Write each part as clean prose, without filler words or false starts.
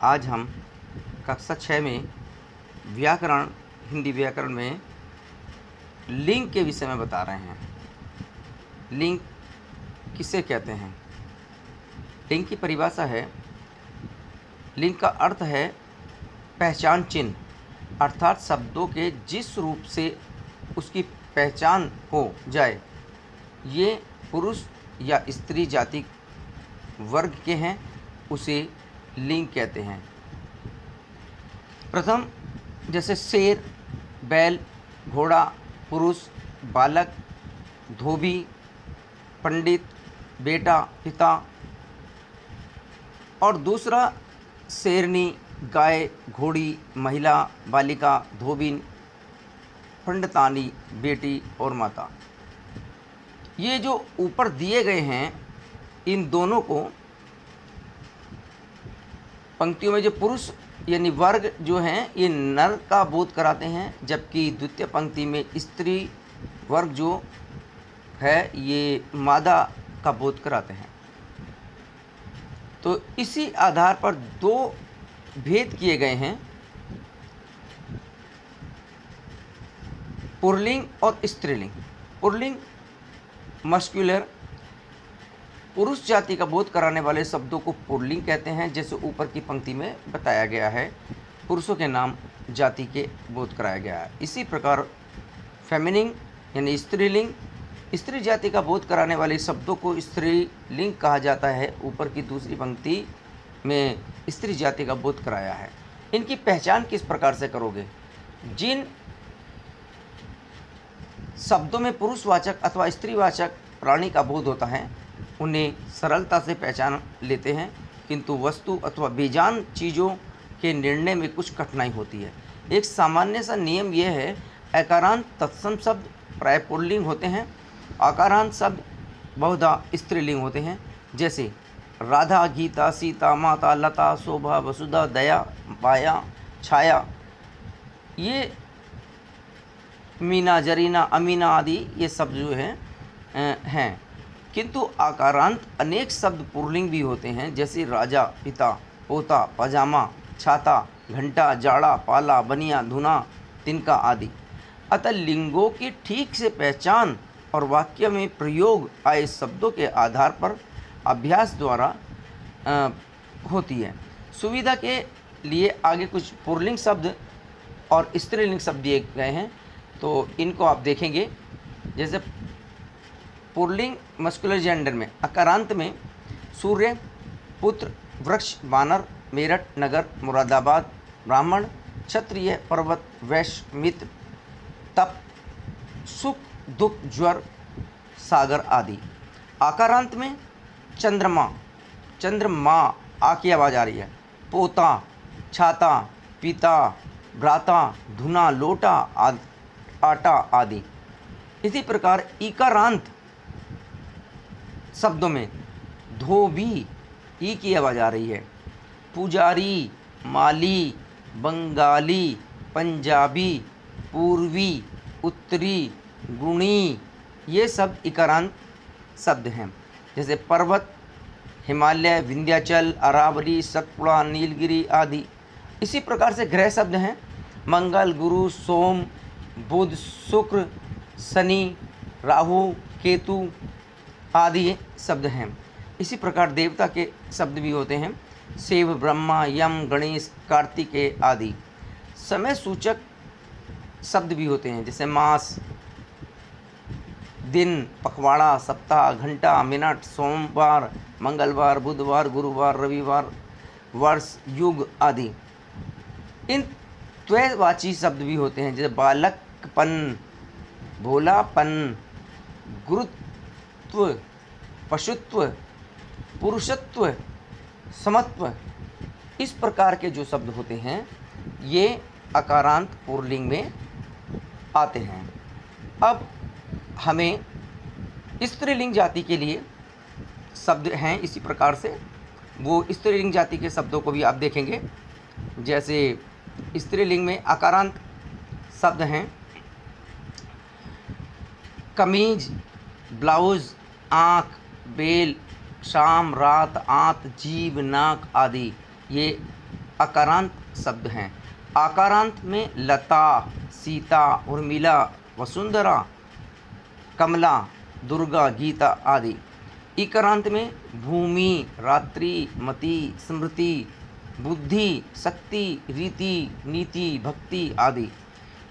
आज हम कक्षा 6 में व्याकरण, हिंदी व्याकरण में लिंग के विषय में बता रहे हैं। लिंग किसे कहते हैं? लिंग की परिभाषा है, लिंग का अर्थ है पहचान चिन्ह, अर्थात शब्दों के जिस रूप से उसकी पहचान हो जाए। ये पुरुष या स्त्री जाति वर्ग के हैं, उसे लिंग कहते हैं। प्रथम जैसे शेर, बैल, घोड़ा, पुरुष, बालक, धोबी, पंडित, बेटा, पिता। और दूसरा शेरनी, गाय, घोड़ी, महिला, बालिका, धोबिन, पंडितानी, बेटी और माता। ये जो ऊपर दिए गए हैं, इन दोनों को पंक्तियों में जो पुरुष यानी वर्ग जो हैं ये नर का बोध कराते हैं, जबकि द्वितीय पंक्ति में स्त्री वर्ग जो है ये मादा का बोध कराते हैं। तो इसी आधार पर दो भेद किए गए हैं, पुल्लिंग और स्त्रीलिंग। पुल्लिंग मस्कुलर, पुरुष जाति का बोध कराने वाले शब्दों को पुल्लिंग कहते हैं, जैसे ऊपर की पंक्ति में बताया गया है, पुरुषों के नाम जाति के बोध कराया गया है। इसी प्रकार फेमिनिन यानी स्त्रीलिंग, स्त्री जाति का बोध कराने वाले शब्दों को स्त्रीलिंग कहा जाता है। ऊपर की दूसरी पंक्ति में स्त्री जाति का बोध कराया है। इनकी पहचान किस प्रकार से करोगे? जिन शब्दों में पुरुषवाचक अथवा स्त्रीवाचक प्राणी का बोध होता है उन्हें सरलता से पहचान लेते हैं, किंतु वस्तु अथवा बेजान चीज़ों के निर्णय में कुछ कठिनाई होती है। एक सामान्य सा नियम यह है, अकारांत तत्सम शब्द प्राय पुल्लिंग होते हैं, आकारांत शब्द बहुधा स्त्रीलिंग होते हैं। जैसे राधा, गीता, सीता, माता, लता, शोभा, वसुधा, दया, माया, छाया, ये मीना, जरीना, अमीना आदि ये शब्द जो हैं। किंतु आकारांत अनेक शब्द पुल्लिंग भी होते हैं, जैसे राजा, पिता, पोता, पजामा, छाता, घंटा, जाड़ा, पाला, बनिया, धुना, तिनका आदि। अतः लिंगों की ठीक से पहचान और वाक्य में प्रयोग आए शब्दों के आधार पर अभ्यास द्वारा होती है। सुविधा के लिए आगे कुछ पुल्लिंग शब्द और स्त्रीलिंग शब्द दिए गए हैं, तो इनको आप देखेंगे। जैसे पुल्लिंग मस्कुलर जेंडर में अकारांत में सूर्य, पुत्र, वृक्ष, बानर, मेरठ, नगर, मुरादाबाद, ब्राह्मण, क्षत्रिय, पर्वत, वैश्य, मित्र, तप, सुख, दुख, ज्वर, सागर आदि। आकारांत में चंद्रमा, चंद्रमा आ की आवाज़ आ रही है, पोता, छाता, पिता, भ्राता, धुना, लोटा, आटा आदि। इसी प्रकार इकारांत शब्दों में धोबी, ई की आवाज़ आ रही है, पुजारी, माली, बंगाली, पंजाबी, पूर्वी, उत्तरी, गुणी, ये सब इकारांत शब्द हैं। जैसे पर्वत, हिमालय, विंध्याचल, अरावली, सतपुड़ा, नीलगिरी आदि। इसी प्रकार से ग्रह शब्द हैं, मंगल, गुरु, सोम, बुध, शुक्र, शनि, राहु, केतु आदि शब्द हैं। इसी प्रकार देवता के शब्द भी होते हैं, शिव, ब्रह्मा, यम, गणेश, कार्तिकेय आदि। समय सूचक शब्द भी होते हैं, जैसे मास, दिन, पखवाड़ा, सप्ताह, घंटा, मिनट, सोमवार, मंगलवार, बुधवार, गुरुवार, रविवार, वर्ष, युग आदि। इन त्वयवाची शब्द भी होते हैं, जैसे बालकपन, भोलापन, गुरुत्व, पशुत्व, पुरुषत्व, समत्व। इस प्रकार के जो शब्द होते हैं ये अकारांत पुल्लिंग में आते हैं। अब हमें स्त्रीलिंग जाति के लिए शब्द हैं इसी प्रकार से, वो स्त्रीलिंग जाति के शब्दों को भी आप देखेंगे। जैसे स्त्रीलिंग में अकारांत शब्द हैं, कमीज, ब्लाउज, आँख, बेल, शाम, रात, आंत, जीभ, नाक आदि। ये अकारांत शब्द हैं। आकारांत में लता, सीता, उर्मिला, वसुंधरा, कमला, दुर्गा, गीता आदि। इकारांत में भूमि, रात्रि, मति, स्मृति, बुद्धि, शक्ति, रीति, नीति, भक्ति आदि।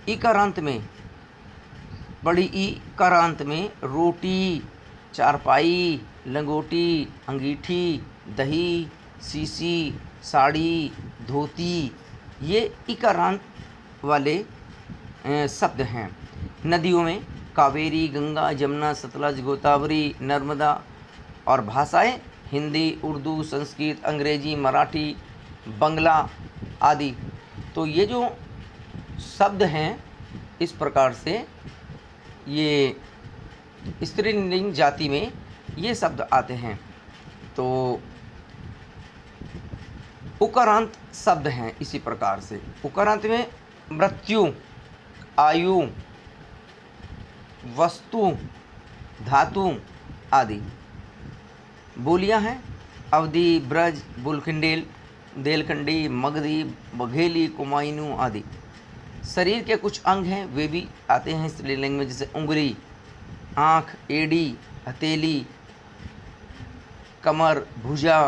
इकारांत में बड़ी इकारांत में रोटी, चारपाई, लंगोटी, अंगीठी, दही, शीशी, साड़ी, धोती, ये इकारांत वाले शब्द हैं। नदियों में कावेरी, गंगा, जमुना, सतलज, गोदावरी, नर्मदा और भाषाएं हिंदी, उर्दू, संस्कृत, अंग्रेजी, मराठी, बंगला आदि। तो ये जो शब्द हैं इस प्रकार से ये स्त्रीलिंग जाति में ये शब्द आते हैं। तो उकारांत शब्द हैं इसी प्रकार से। उकारांत में मृत्यु, आयु, वस्तु, धातु आदि। बोलियां हैं अवधी, ब्रज, बुलखंडेल, देलखंडी, मगधी, बघेली, कुमायूनी आदि। शरीर के कुछ अंग हैं वे भी आते हैं स्त्रीलिंग में, जैसे उंगली, आँख, एड़ी, हथेली, कमर, भुजा,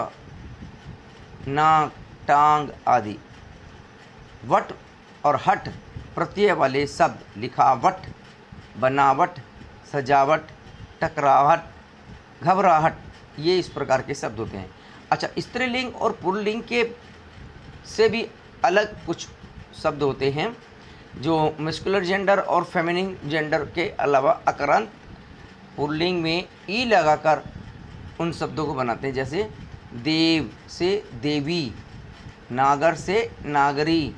नाक, टांग आदि। वट और हट प्रत्यय वाले शब्द लिखावट, बनावट, सजावट, टकराहट, घबराहट, ये इस प्रकार के शब्द होते हैं। अच्छा, स्त्रीलिंग और पुल्लिंग के से भी अलग कुछ शब्द होते हैं जो मस्कुलर जेंडर और फेमिनिन जेंडर के अलावा अकारांत पुल्लिंग में ई लगाकर उन शब्दों को बनाते हैं। जैसे देव से देवी, नागर से नागरी,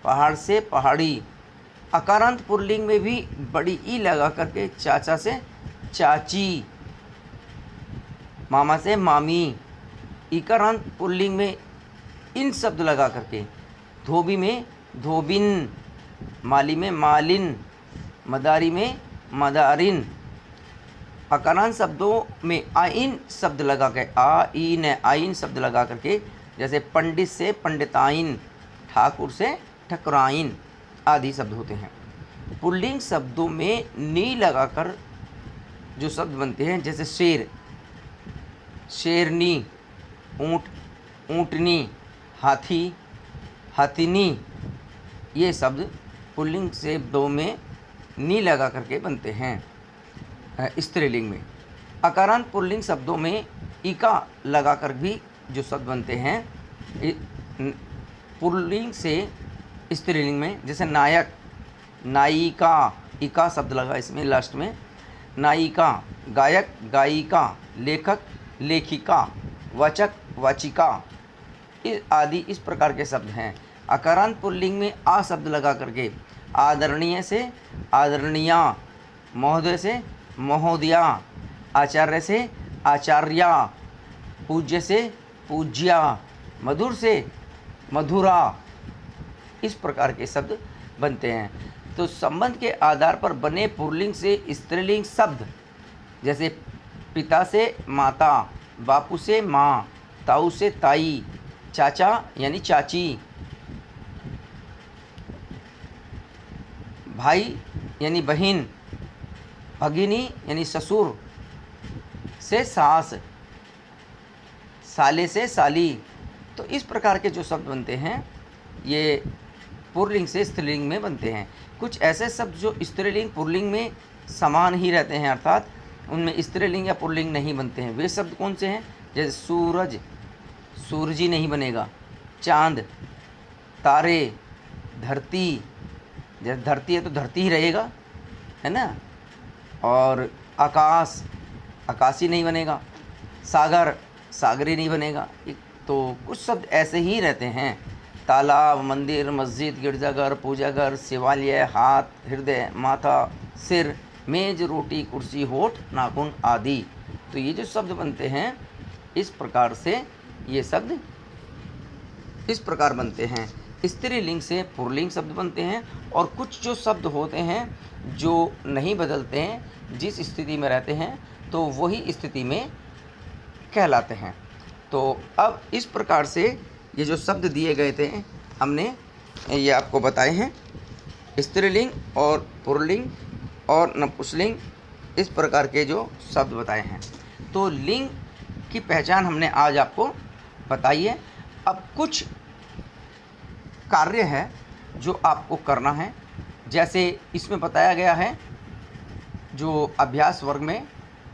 पहाड़ से पहाड़ी। अकारांत पुल्लिंग में भी बड़ी ई लगा करके चाचा से चाची, मामा से मामी। इकारांत पुल्लिंग में इन शब्द लगा करके धोबी में धोबिन, माली में मालिन, मदारी में मदारिन। अकारांत शब्दों में आइन शब्द लगा के आइन आइन शब्द लगा करके, जैसे पंडित से पंडिताइन, ठाकुर से ठकुराइन आदि शब्द होते हैं। पुल्लिंग शब्दों में नी लगाकर जो शब्द बनते हैं, जैसे शेर, शेरनी, ऊँट, ऊँटनी, हाथी, हाथिनी, ये शब्द पुल्लिंग शब्दों में नी लगा करके बनते हैं स्त्रीलिंग में। अकारांत पुल्लिंग शब्दों में इका लगाकर भी जो शब्द बनते हैं पुल्लिंग से स्त्रीलिंग में, जैसे नायक, नायिका, इका शब्द लगा इसमें लास्ट में, नायिका, गायक, गायिका, लेखक, लेखिका, वाचक, वाचिका आदि इस प्रकार के शब्द हैं। अकारांत पुल्लिंग में आ शब्द लगा करके आदरणीय से आदरणीया, महोदय से महोदया, आचार्य से आचार्या, पूज्य से पूज्या, मधुर से मधुरा, इस प्रकार के शब्द बनते हैं। तो संबंध के आधार पर बने पुल्लिंग से स्त्रीलिंग शब्द, जैसे पिता से माता, बापू से माँ, ताऊ से ताई, चाचा यानी चाची, भाई यानी बहन, भगिनी यानी ससुर से सास, साले से साली। तो इस प्रकार के जो शब्द बनते हैं ये पुल्लिंग से स्त्रीलिंग में बनते हैं। कुछ ऐसे शब्द जो स्त्रीलिंग पुल्लिंग में समान ही रहते हैं, अर्थात उनमें स्त्रीलिंग या पुल्लिंग नहीं बनते हैं। वे शब्द कौन से हैं? जैसे सूरज, सूरजी नहीं बनेगा। चांद, तारे, धरती, जैसे धरती है तो धरती ही रहेगा, है ना। और आकाश, आकाशी नहीं बनेगा। सागर, सागरी नहीं बनेगा। तो कुछ शब्द ऐसे ही रहते हैं। तालाब, मंदिर, मस्जिद, गिरजाघर, पूजाघर, शिवालय, हाथ, हृदय, माथा, सिर, मेज, रोटी, कुर्सी, होठ, नाखून आदि। तो ये जो शब्द बनते हैं इस प्रकार से ये शब्द इस प्रकार बनते हैं। स्त्रीलिंग से पुल्लिंग शब्द बनते हैं। और कुछ जो शब्द होते हैं जो नहीं बदलते हैं, जिस स्थिति में रहते हैं तो वही स्थिति में कहलाते हैं। तो अब इस प्रकार से ये जो शब्द दिए गए थे हमने ये आपको बताए हैं, स्त्रीलिंग और पुल्लिंग और नपुंसकलिंग, इस प्रकार के जो शब्द बताए हैं। तो लिंग की पहचान हमने आज आपको बताई है। अब कुछ कार्य है जो आपको करना है, जैसे इसमें बताया गया है, जो अभ्यास वर्ग में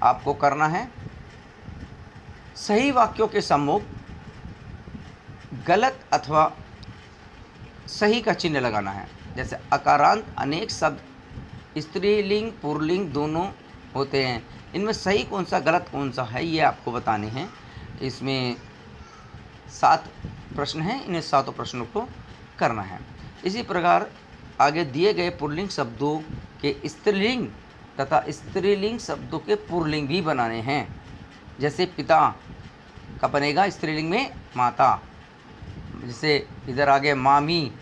आपको करना है, सही वाक्यों के सम्मुख गलत अथवा सही का चिन्ह लगाना है। जैसे अकारांत अनेक शब्द स्त्रीलिंग पुल्लिंग दोनों होते हैं, इनमें सही कौन सा गलत कौन सा है ये आपको बताने हैं। इसमें 7 प्रश्न हैं, इन्हें 7 प्रश्नों को करना है। इसी प्रकार आगे दिए गए पुल्लिंग शब्दों के स्त्रीलिंग तथा स्त्रीलिंग शब्दों के पुल्लिंग भी बनाने हैं। जैसे पिता का बनेगा स्त्रीलिंग में माता, जैसे इधर आगे मामी,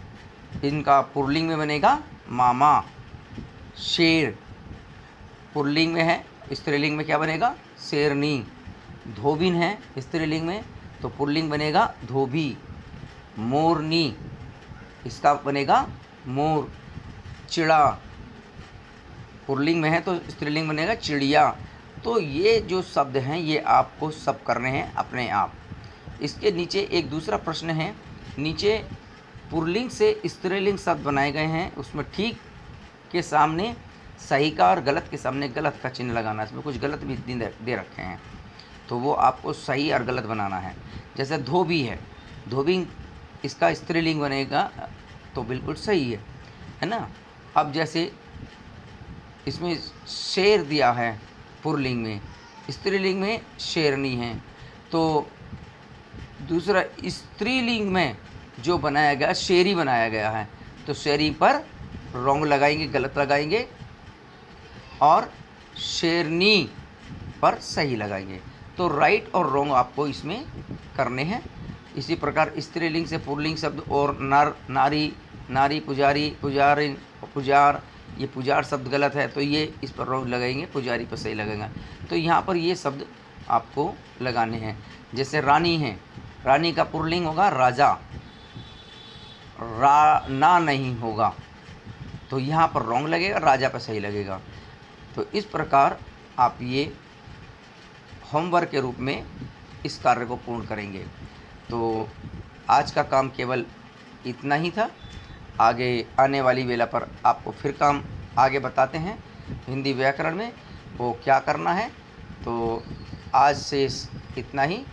इनका पुल्लिंग में बनेगा मामा। शेर पुल्लिंग में है, स्त्रीलिंग में क्या बनेगा शेरनी। धोबिन है स्त्रीलिंग में, तो पुल्लिंग बनेगा धोबी। मोरनी, इसका बनेगा मोर। चिड़ा पुल्लिंग में है तो स्त्रीलिंग बनेगा चिड़िया। तो ये जो शब्द हैं ये आपको सब करने हैं अपने आप। इसके नीचे एक दूसरा प्रश्न है, नीचे पुल्लिंग से स्त्रीलिंग शब्द बनाए गए हैं, उसमें ठीक के सामने सही का और गलत के सामने गलत का चिन्ह लगाना है। इसमें कुछ गलत भी दे रखे हैं, तो वो आपको सही और गलत बनाना है। जैसे धोबी है, धोबी इसका स्त्रीलिंग बनेगा तो बिल्कुल सही है ना। अब जैसे इसमें शेर दिया है पुल्लिंग में, स्त्रीलिंग में शेरनी है, तो दूसरा स्त्रीलिंग में जो बनाया गया शेरी बनाया गया है, तो शेरी पर रॉन्ग लगाएंगे, गलत लगाएंगे, और शेरनी पर सही लगाएंगे। तो राइट और रॉन्ग आपको इसमें करने हैं। इसी प्रकार स्त्रीलिंग से पुल्लिंग शब्द और नर नारी, नारी पुजारी, पुजारिन पुजार, ये पुजार शब्द गलत है तो ये इस पर रॉन्ग लगाएंगे, पुजारी पर सही लगेगा। तो यहाँ पर ये शब्द आपको लगाने हैं। जैसे रानी है, रानी का पुल्लिंग होगा राजा, ना नहीं होगा, तो यहाँ पर रॉन्ग लगेगा, राजा पर सही लगेगा। तो इस प्रकार आप ये होमवर्क के रूप में इस कार्य को पूर्ण करेंगे। तो आज का काम केवल इतना ही था। आगे आने वाली वेला पर आपको फिर काम आगे बताते हैं हिंदी व्याकरण में वो क्या करना है। तो आज से इतना ही।